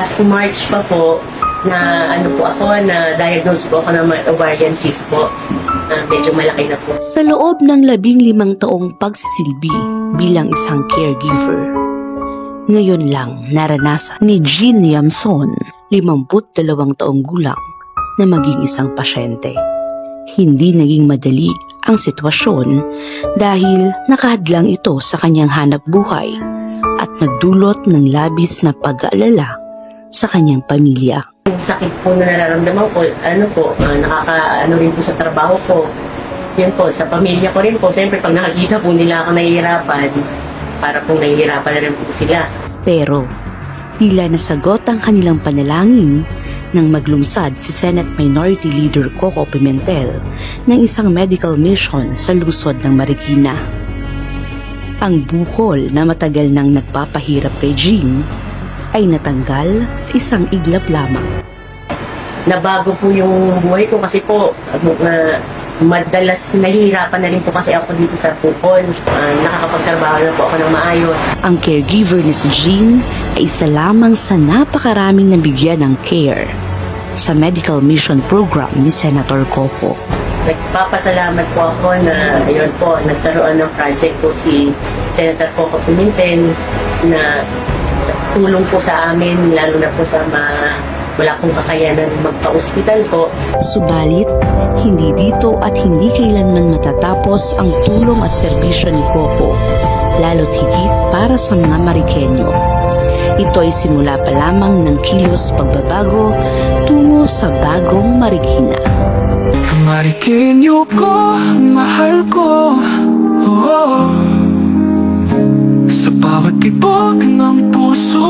Last March pa po, na diagnose po ako ng ovarian cyst po. Medyo malaki na po. Sa loob ng 15 taong pagsisilbi bilang isang caregiver, ngayon lang naranasan ni Jean Yamson, 52 taong gulang, na maging isang pasyente. Hindi naging madali ang sitwasyon dahil nakahadlang ito sa kanyang hanap buhay at nagdulot ng labis na pag-aalala sa kanyang pamilya. Yung sakit po na nararamdaman ko, nakakaano rin po sa trabaho ko. Yun po, sa pamilya ko rin po. Siyempre, pag nakakita po nila ako nahihirapan, para pong nahihirapan na rin po sila. Pero, tila nasagot ang kanilang panalangin nang maglungsad si Senate Minority Leader Coco Pimentel ng isang medical mission sa lungsod ng Marikina. Ang bukol na matagal nang nagpapahirap kay Jean ay natanggal sa isang iglap lamang. Nabago po yung buhay ko kasi po, madalas nahihirapan na rin po kasi ako dito sa bukol. Nakakapagtrabaho na po ako ng maayos. Ang caregiver na si Jean ay isa lamang sa napakaraming nabigyan ng care sa medical mission program ni Senator Coco. Nagpapasalamat po ako na ayun po, nagkaroon ng project po si Senator Coco Pimentel na tulong po sa amin, lalo na po sa wala pong kakayanan magpa-ospital po. Subalit, hindi dito at hindi kailanman matatapos ang tulong at serbisyo ni Coco, lalo't higit para sa mga Marikenyo. Ito ay simula pa lamang ng kilos pagbabago tungo sa bagong Marikina. Marikenyo ko, mahal ko, oh. Sa bawat tibok ng puso